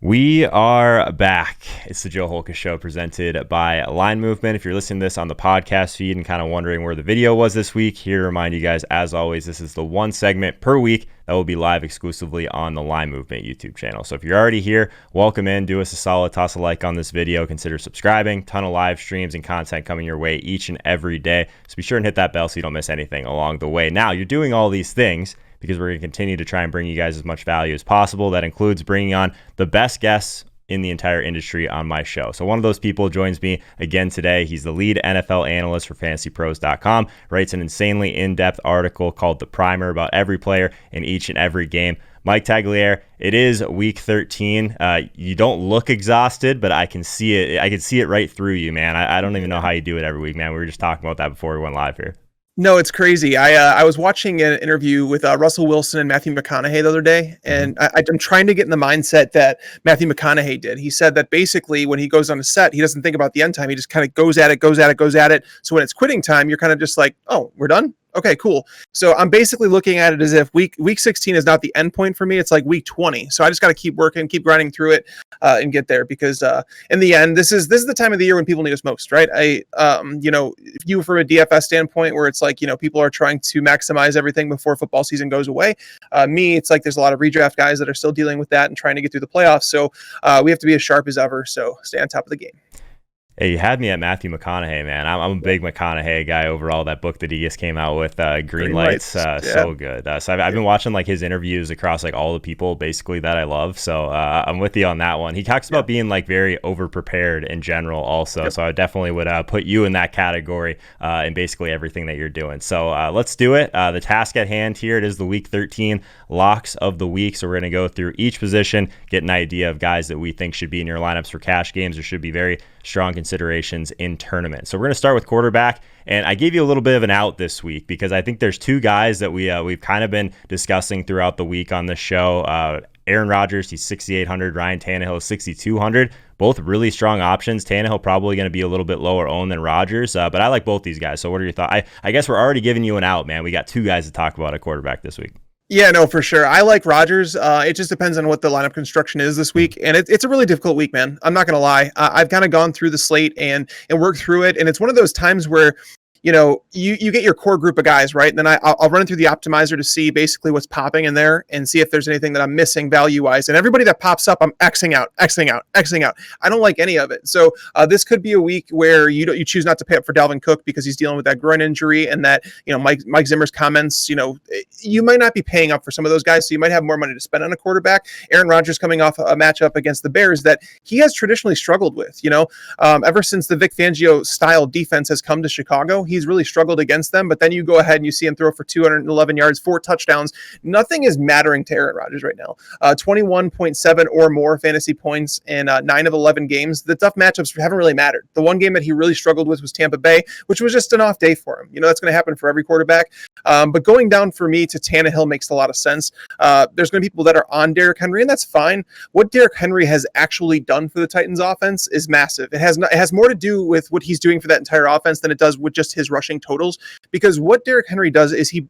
We are back. It's the Joe Holka Show presented by Line Movement. If you're listening to this on the podcast feed and kind of wondering where the video was this week, here to remind you guys, as always, this is the one segment per week that will be live exclusively on the Line Movement YouTube channel. So if you're already here, welcome in. Do us a solid, toss a like on this video. Consider subscribing. Ton of live streams and content coming your way each and every day. So be sure and hit that bell so you don't miss anything along the way. Now, you're doing all these things because we're going to continue to try and bring you guys as much value as possible. That includes bringing on the best guests in the entire industry on my show. So one of those people joins me again today. He's the lead NFL analyst for FantasyPros.com, writes an insanely in-depth article called The Primer about every player in each and every game. Mike Tagliere, it is week 13. You don't look exhausted, but I can see it. I can see it right through you, man. I don't even know how you do it every week, man. We were just talking about that before we went live here. No, it's crazy. I was watching an interview with Russell Wilson and Matthew McConaughey the other day, and I'm trying to get in the mindset that Matthew McConaughey did. He said that basically when he goes on a set, he doesn't think about the end time. He just kind of goes at it. So when it's quitting time, you're kind of just like, oh, we're done? Okay, cool. So I'm basically looking at it as if week 16 is not the end point for me. It's like week 20. So I just got to keep working, keep grinding through it, and get there because in the end, this is the time of the year when people need us most, right? If you from a DFS standpoint where it's like, people are trying to maximize everything before football season goes away. Me, it's like there's a lot of redraft guys that are still dealing with that and trying to get through the playoffs. So we have to be as sharp as ever. So stay on top of the game. Hey, you had me at Matthew McConaughey, man. I'm a big McConaughey guy overall. That book that he just came out with, Green Lights, yeah. So good. So I've been watching like his interviews across like all the people basically that I love. So I'm with you on that one. He talks about being like very over prepared in general also. So I definitely would put you in that category in basically everything that you're doing. So let's do it. The task at hand here, it is the week 13 locks of the week. So we're going to go through each position, get an idea of guys that we think should be in your lineups for cash games or should be very strong considerations in tournaments. So we're going to start with quarterback, and I gave you a little bit of an out this week because I think there's two guys that we've kind of been discussing throughout the week on this show. Aaron Rodgers, he's 6,800. Ryan Tannehill is 6,200. Both really strong options. Tannehill probably going to be a little bit lower owned than Rodgers, but I like both these guys. So what are your thoughts? I guess we're already giving you an out, man. We got two guys to talk about at quarterback this week. Yeah, no, for sure. I like Rodgers. It just depends on what the lineup construction is this week. And it's a really difficult week, man. I'm not going to lie. I've kind of gone through the slate and worked through it. And it's one of those times where, you get your core group of guys, right? And then I'll run it through the optimizer to see basically what's popping in there and see if there's anything that I'm missing value-wise. And everybody that pops up, I'm Xing out. I don't like any of it. So this could be a week where you choose not to pay up for Dalvin Cook because he's dealing with that groin injury and that, Mike Zimmer's comments, you might not be paying up for some of those guys. So you might have more money to spend on a quarterback. Aaron Rodgers coming off a matchup against the Bears that he has traditionally struggled with, ever since the Vic Fangio style defense has come to Chicago. He's really struggled against them, but then you go ahead and you see him throw for 211 yards, 4 touchdowns. Nothing is mattering to Aaron Rodgers right now. 21.7 or more fantasy points in 9 of 11 games. The tough matchups haven't really mattered. The one game that he really struggled with was Tampa Bay, which was just an off day for him. That's going to happen for every quarterback. But going down for me to Tannehill makes a lot of sense. There's going to be people that are on Derrick Henry, and that's fine. What Derrick Henry has actually done for the Titans offense is massive. It has more to do with what he's doing for that entire offense than it does with just his rushing totals, because what Derrick Henry does is he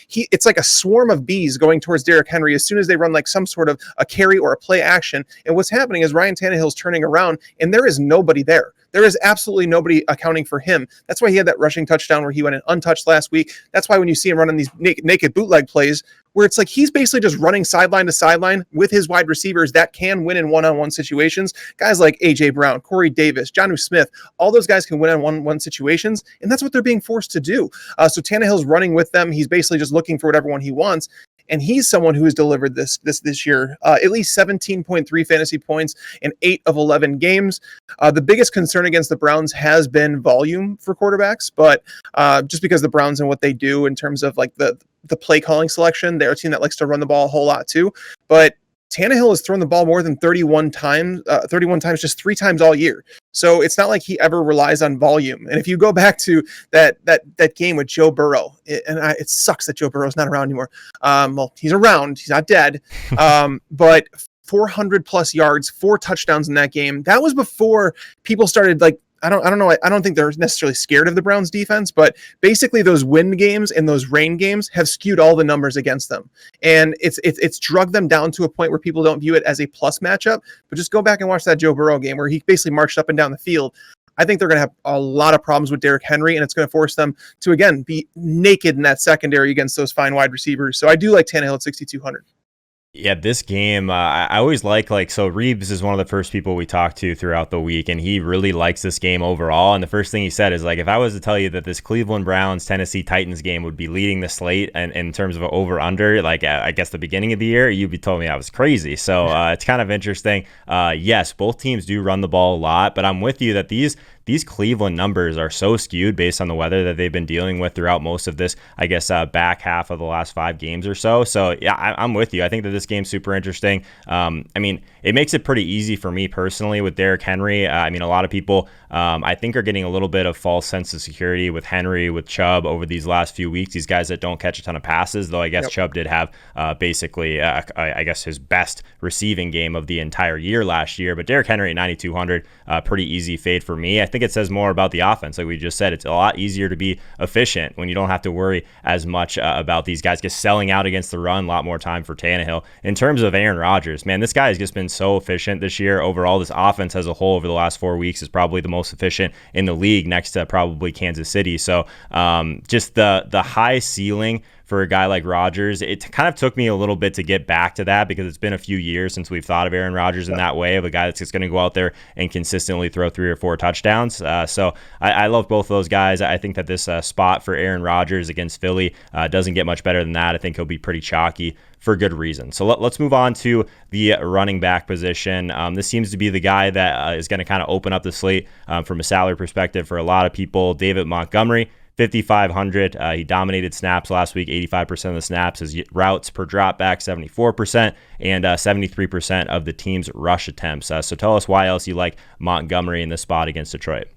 it's like a swarm of bees going towards Derrick Henry as soon as they run like some sort of a carry or a play action. And what's happening is Ryan Tannehill's turning around and there is nobody there. There is absolutely nobody accounting for him. That's why he had that rushing touchdown where he went in untouched last week. That's why when you see him running these naked bootleg plays where it's like he's basically just running sideline to sideline with his wide receivers that can win in one-on-one situations. Guys like A.J. Brown, Corey Davis, Jonnu Smith, all those guys can win in one-on-one situations, and that's what they're being forced to do. So Tannehill's running with them. He's basically just looking for whatever one he wants. And he's someone who has delivered this year, at least 17.3 fantasy points in 8 of 11 games. The biggest concern against the Browns has been volume for quarterbacks, but just because the Browns and what they do in terms of like the play calling selection, they're a team that likes to run the ball a whole lot too. But Tannehill has thrown the ball more than 31 times, just 3 times all year. So it's not like he ever relies on volume. And if you go back to that game with Joe Burrow, it sucks that Joe Burrow's not around anymore. Well, he's around, he's not dead. But 400 plus yards, 4 touchdowns in that game. That was before people started like I don't know. I don't think they're necessarily scared of the Browns defense, but basically those wind games and those rain games have skewed all the numbers against them. And it's drugged them down to a point where people don't view it as a plus matchup. But just go back and watch that Joe Burrow game where he basically marched up and down the field. I think they're going to have a lot of problems with Derrick Henry, and it's going to force them to, again, be naked in that secondary against those fine wide receivers. So I do like Tannehill at 6,200. Yeah, this game, I always so Reeves is one of the first people we talked to throughout the week, and he really likes this game overall. And the first thing he said is, like, if I was to tell you that this Cleveland Browns Tennessee Titans game would be leading the slate and in terms of over under, like, I guess the beginning of the year, you'd be told me I was crazy. So it's kind of interesting. Yes, both teams do run the ball a lot, but I'm with you that these Cleveland numbers are so skewed based on the weather that they've been dealing with throughout most of this, I guess, back half of the last 5 games or so. So, yeah, I'm with you. I think that this game's super interesting. I mean, it makes it pretty easy for me personally with Derrick Henry. I mean, a lot of people, I think, are getting a little bit of false sense of security with Henry, with Chubb over these last few weeks. These guys that don't catch a ton of passes, though I guess Chubb did have basically, I guess, his best receiving game of the entire year last year. But Derrick Henry at 9,200, pretty easy fade for me. I think it says more about the offense. Like we just said, it's a lot easier to be efficient when you don't have to worry as much about these guys just selling out against the run. A lot more time for Tannehill. In terms of Aaron Rodgers, man, this guy has just been so efficient this year. Overall, this offense as a whole over the last 4 weeks is probably the most efficient in the league, next to probably Kansas City. So just the high ceiling for a guy like Rodgers, it kind of took me a little bit to get back to that because it's been a few years since we've thought of Aaron Rodgers in that way, of a guy that's just going to go out there and consistently throw 3 or 4 touchdowns. So I love both of those guys. I think that this spot for Aaron Rodgers against Philly doesn't get much better than that. I think he'll be pretty chalky for good reason. So let's move on to the running back position. This seems to be the guy that is going to kind of open up the slate from a salary perspective for a lot of people. David Montgomery, 5,500. He dominated snaps last week, 85% of the snaps. His routes per drop back, 74%, and 73% of the team's rush attempts. So tell us why else you like Montgomery in this spot against Detroit.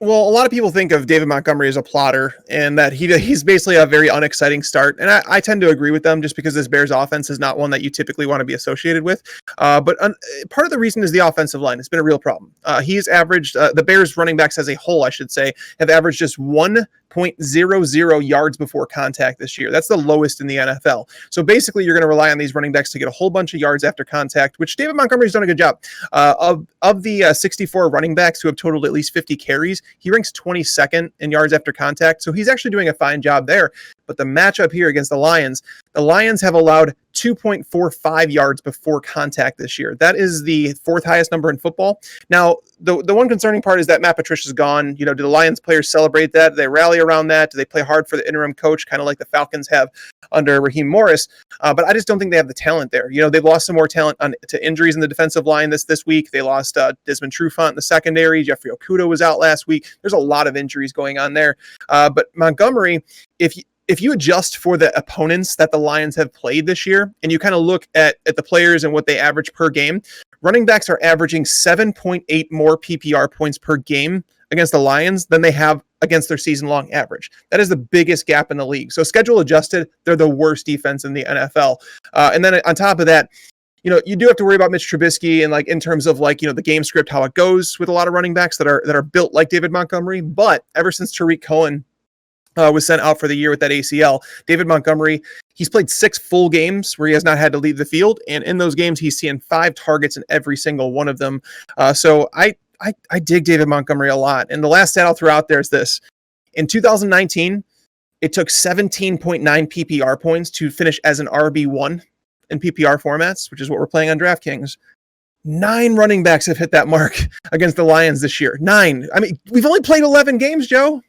Well, a lot of people think of David Montgomery as a plotter and that he's basically a very unexciting start. And I tend to agree with them just because this Bears offense is not one that you typically want to be associated with. But part of the reason is the offensive line. It's been a real problem. He's averaged, the Bears running backs as a whole, I should say, have averaged just 1.00 yards before contact this year. That's the lowest in the NFL. So basically, you're going to rely on these running backs to get a whole bunch of yards after contact, which David Montgomery's done a good job. Of the 64 running backs who have totaled at least 50 carries, he ranks 22nd in yards after contact. So he's actually doing a fine job there. But the matchup here against the Lions have allowed 2.45 yards before contact this year. That is the 4th highest number in football. Now, the one concerning part is that Matt Patricia's gone. You know, do the Lions players celebrate that? Do they rally around that? Do they play hard for the interim coach, kind of like the Falcons have under Raheem Morris? But I just don't think they have the talent there. You know, they've lost some more talent to injuries in the defensive line this week. They lost Desmond Trufant in the secondary. Jeffrey Okudah was out last week. There's a lot of injuries going on there. But Montgomery, if you adjust for the opponents that the Lions have played this year, and you kind of look at the players and what they average per game, running backs are averaging 7.8 more PPR points per game against the Lions than they have against their season-long average. That is the biggest gap in the league. So schedule adjusted, they're the worst defense in the NFL. And then on top of that, you know, you do have to worry about Mitch Trubisky and, like, in terms of, like, you know, the game script, how it goes with a lot of running backs that are built like David Montgomery. But ever since Tariq Cohen was sent out for the year with that ACL, David Montgomery, he's played 6 full games where he has not had to leave the field. And in those games, he's seeing 5 targets in every single one of them. So I dig David Montgomery a lot. And the last stat I'll throw out there is this. In 2019, it took 17.9 PPR points to finish as an RB1 in PPR formats, which is what we're playing on DraftKings. 9 running backs have hit that mark against the Lions this year. 9. I mean, we've only played 11 games, Joe.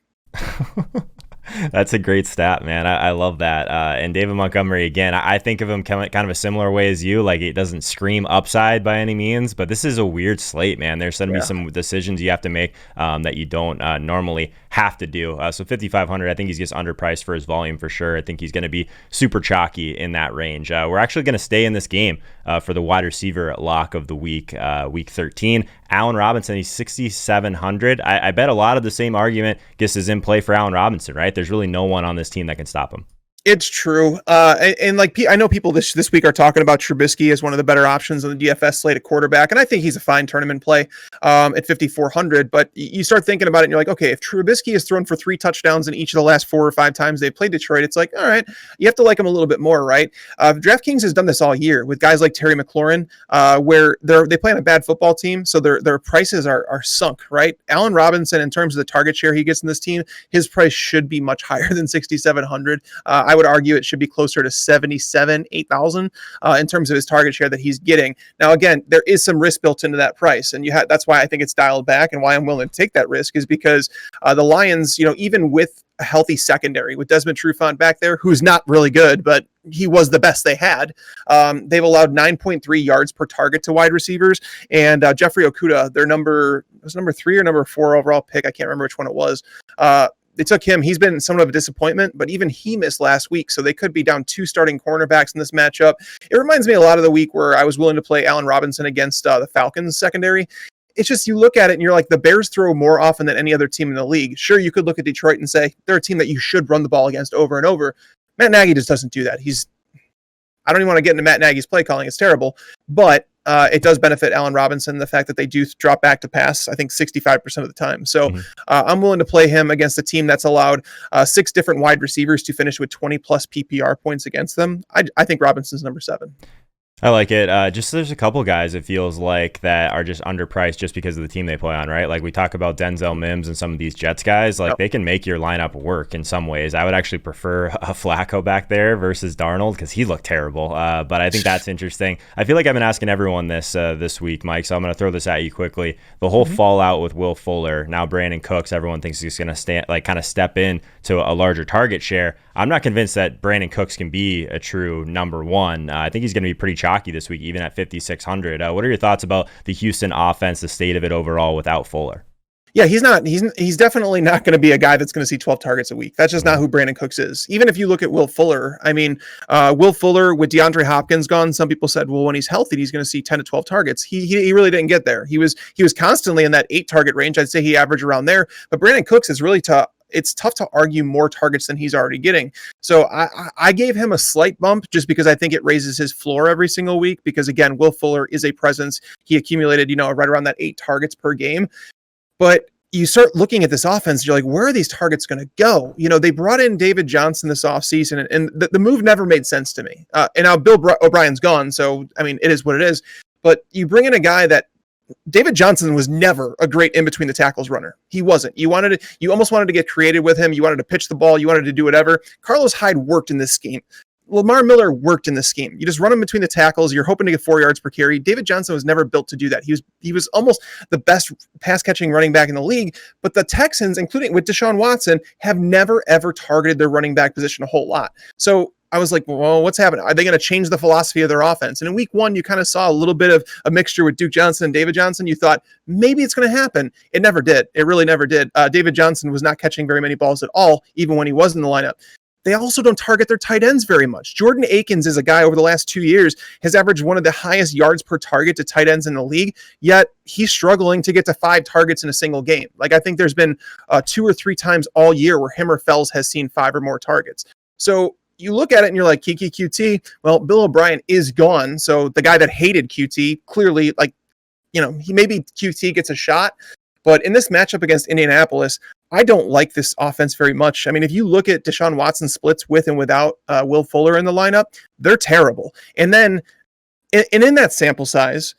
That's a great stat, man. I love that. And David Montgomery, again, I think of him kind of a similar way as you. Like, it doesn't scream upside by any means, but this is a weird slate, man. There's going to be some decisions you have to make that you don't normally have to do. So 5,500, I think he's just underpriced for his volume for sure. I think he's going to be super chalky in that range. We're actually going to stay in this game for the wide receiver lock of the week, week 13. Allen Robinson, he's 6,700. I bet a lot of the same argument is in play for Allen Robinson, right? There's really no one on this team that can stop him. It's true. And like, I know people this week are talking about Trubisky as one of the better options on the DFS slate at quarterback. And I think he's a fine tournament play at 5,400. But you start thinking about it and you're like, okay, if Trubisky has thrown for 3 touchdowns in each of the last 4 or 5 times they played Detroit, it's like, all right, you have to like him a little bit more, right? DraftKings has done this all year with guys like Terry McLaurin, where they play on a bad football team. So their prices are sunk, right? Allen Robinson, in terms of the target share he gets in this team, his price should be much higher than 6,700. I would argue it should be closer to 77, 8,000 in terms of his target share that he's getting. Now, again, there is some risk built into that price, and that's why I think it's dialed back, and why I'm willing to take that risk is because the Lions, even with a healthy secondary, with Desmond Trufant back there, who's not really good, but he was the best they had. They've allowed 9.3 yards per target to wide receivers, and Jeffrey Okudah, their number 3 or number 4 overall pick, I can't remember which one it was. They took him. He's been somewhat of a disappointment, but even he missed last week, so they could be down 2 starting cornerbacks in this matchup. It reminds me a lot of the week where I was willing to play Allen Robinson against the Falcons secondary. It's just, you look at it and you're like, the Bears throw more often than any other team in the league. Sure, you could look at Detroit and say they're a team that you should run the ball against over and over. Matt Nagy just doesn't do that. I don't even want to get into Matt Nagy's play calling. It's terrible, but it does benefit Allen Robinson, the fact that they do drop back to pass, I think 65% of the time. So I'm willing to play him against a team that's allowed 6 different wide receivers to finish with 20 plus PPR points against them. I think Robinson's number 7. I like it. Just there's a couple guys, it feels like, that are just underpriced just because of the team they play on, right? Like we talk about Denzel Mims and some of these Jets guys, like they can make your lineup work in some ways. I would actually prefer a Flacco back there versus Darnold because he looked terrible. But I think that's interesting. I feel like I've been asking everyone this week, Mike, so I'm going to throw this at you quickly. The whole fallout with Will Fuller, now Brandon Cooks, everyone thinks he's going to kind of step in to a larger target share. I'm not convinced that Brandon Cooks can be a true number 1. I think he's going to be pretty chalky this week, even at 5,600. What are your thoughts about the Houston offense, the state of it overall without Fuller? Yeah, he's definitely not going to be a guy that's going to see 12 targets a week. That's just not who Brandon Cooks is. Even if you look at Will Fuller, I mean, Will Fuller with DeAndre Hopkins gone, some people said, well, when he's healthy, he's going to see 10 to 12 targets. He really didn't get there. He was constantly in that 8 target range. I'd say he averaged around there, but Brandon Cooks is really tough. It's tough to argue more targets than he's already getting. So I gave him a slight bump just because I think it raises his floor every single week, because again, Will Fuller is a presence. He accumulated, right around that 8 targets per game. But you start looking at this offense, you're like, where are these targets going to go? They brought in David Johnson this offseason, and the move never made sense to me. And now Bill O'Brien's gone, so, I mean, it is what it is. But you bring in a guy that David Johnson was never a great in between the tackles runner. He wasn't. You almost wanted to get creative with him. You wanted to pitch the ball. You wanted to do whatever. Carlos Hyde worked in this scheme. Lamar Miller worked in this scheme. You just run him between the tackles. You're hoping to get 4 yards per carry. David Johnson was never built to do that. He was almost the best pass catching running back in the league. But the Texans, including with Deshaun Watson, have never ever targeted their running back position a whole lot. So I was like, well, what's happening? Are they going to change the philosophy of their offense? And in week 1, you kind of saw a little bit of a mixture with Duke Johnson and David Johnson. You thought maybe it's going to happen. It never did. It really never did. David Johnson was not catching very many balls at all, even when he was in the lineup. They also don't target their tight ends very much. Jordan Akins is a guy over the last 2 years has averaged one of the highest yards per target to tight ends in the league, yet he's struggling to get to 5 targets in a single game. Like, I think there's been 2 or 3 times all year where him or Fells has seen 5 or more targets. So you look at it and you're like, Kiki QT, well, Bill O'Brien is gone. So the guy that hated QT, clearly, he maybe QT gets a shot. But in this matchup against Indianapolis, I don't like this offense very much. I mean, if you look at Deshaun Watson splits with and without Will Fuller in the lineup, they're terrible. And then in that sample size,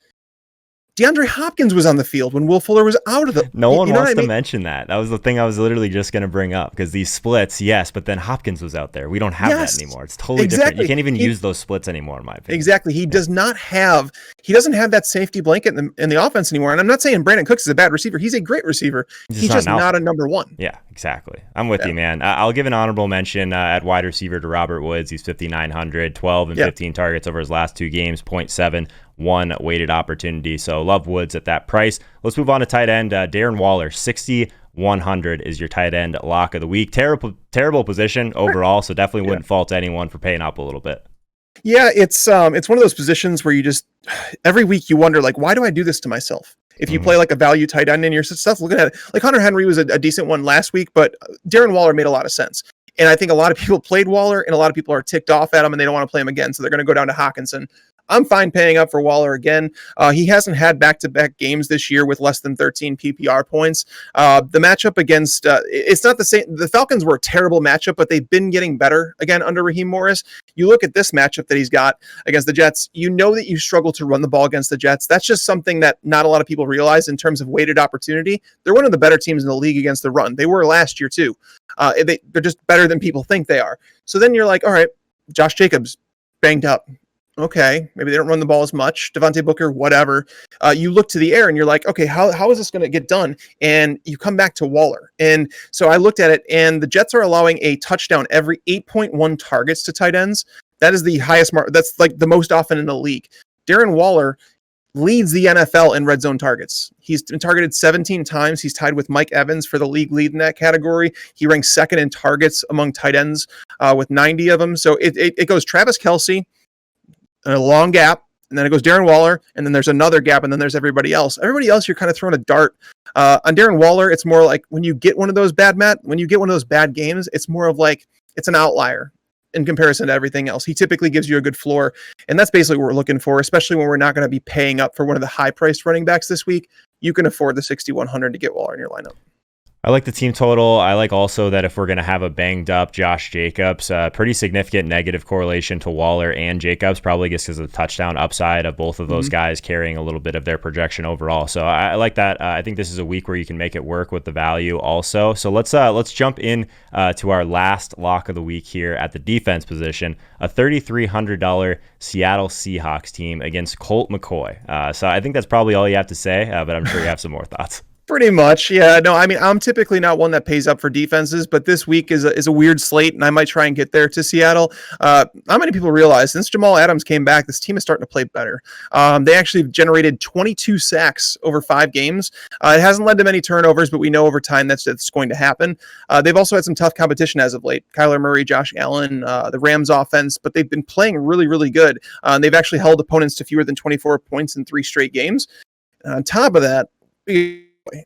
DeAndre Hopkins was on the field when Will Fuller was out of the... No one wants to mention that. That was the thing I was literally just going to bring up, because these splits, yes, but then Hopkins was out there. We don't have that anymore. It's totally different. You can't even use those splits anymore, in my opinion. Exactly. He doesn't have that safety blanket in the offense anymore. And I'm not saying Brandon Cooks is a bad receiver. He's a great receiver. He's just not a number 1. Yeah, exactly. I'm with you, man. I'll give an honorable mention at wide receiver to Robert Woods. He's 5,900, 12 and 15 targets over his last 2 games, 0.7. 1 weighted opportunity. So love Woods at that price. Let's move on to tight end. Darren Waller, 6,100 is your tight end lock of the week. Terrible position overall, so definitely wouldn't fault anyone for paying up a little bit. Yeah, it's one of those positions where you just every week you wonder, like, why do I do this to myself? If you play like a value tight end in your stuff, looking at it, like Hunter Henry was a decent one last week, but Darren Waller made a lot of sense. And I think a lot of people played Waller, and a lot of people are ticked off at him, and they don't want to play him again. So they're going to go down to Hawkinson. I'm fine paying up for Waller again. He hasn't had back-to-back games this year with less than 13 PPR points. The matchup against it's not the same. The Falcons were a terrible matchup, but they've been getting better again under Raheem Morris. You look at this matchup that he's got against the Jets. You know that you struggle to run the ball against the Jets. That's just something that not a lot of people realize in terms of weighted opportunity. They're one of the better teams in the league against the run. They were last year too. They're just better than people think they are. So then you're like, all right, Josh Jacobs banged up. Okay, maybe they don't run the ball as much. Devontae Booker, whatever. You look to the air and you're like, okay, how is this going to get done? And you come back to Waller. And so I looked at it, and the Jets are allowing a touchdown every 8.1 targets to tight ends. That is the highest mark. That's like the most often in the league. Darren Waller leads the NFL in red zone targets. He's been targeted 17 times. He's tied with Mike Evans for the league lead in that category. He ranks second in targets among tight ends with 90 of them. So it goes Travis Kelce, a long gap, and then it goes Darren Waller, and then there's another gap, and then there's everybody else. Everybody else, you're kind of throwing a dart. On Darren Waller, it's more like when you get one of those bad games, it's more of like it's an outlier in comparison to everything else. He typically gives you a good floor, and that's basically what we're looking for, especially when we're not going to be paying up for one of the high-priced running backs this week. You can afford the 6,100 to get Waller in your lineup. I like the team total. I like also that if we're going to have a banged up Josh Jacobs, pretty significant negative correlation to Waller and Jacobs, probably just because of the touchdown upside of both of those guys carrying a little bit of their projection overall. So I like that. I think this is a week where you can make it work with the value also. So let's jump in to our last lock of the week here at the defense position, a $3,300 Seattle Seahawks team against Colt McCoy. So I think that's probably all you have to say, but I'm sure you have some more thoughts. Pretty much, yeah. No, I mean, I'm typically not one that pays up for defenses, but this week is a weird slate, and I might try and get there to Seattle. Not many people realize since Jamal Adams came back, this team is starting to play better. They actually generated 22 sacks over 5 games. It hasn't led to many turnovers, but we know over time that's going to happen. They've also had some tough competition as of late. Kyler Murray, Josh Allen, the Rams offense, but they've been playing really, really good. They've actually held opponents to fewer than 24 points in 3 straight games. And on top of that,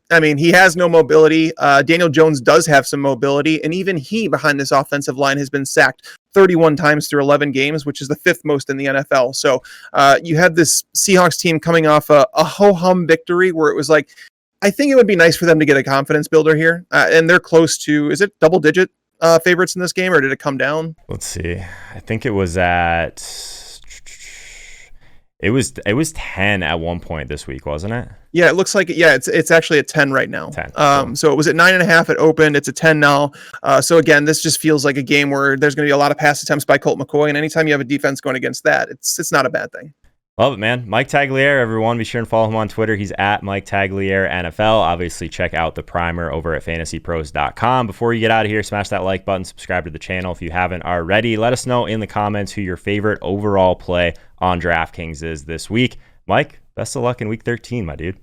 I mean, he has no mobility. Daniel Jones does have some mobility, and even he behind this offensive line has been sacked 31 times through 11 games, which is the 5th most in the NFL. So you had this Seahawks team coming off a ho-hum victory where it was like, I think it would be nice for them to get a confidence builder here. And they're close to, is it double-digit favorites in this game, or did it come down? Let's see. I think it was at... It was 10 at one point this week, wasn't it? Yeah, it looks like it. Yeah, it's actually at 10 right now. 10. Cool. So it was at 9.5 at open. It's at 10 now. So again, this just feels like a game where there's going to be a lot of pass attempts by Colt McCoy, and anytime you have a defense going against that, it's not a bad thing. Love it, man. Mike Tagliere, everyone. Be sure and follow him on Twitter. He's at Mike Tagliere NFL. Obviously, check out the primer over at FantasyPros.com. Before you get out of here, smash that like button, subscribe to the channel if you haven't already. Let us know in the comments who your favorite overall play on DraftKings is this week. Mike, best of luck in Week 13, my dude.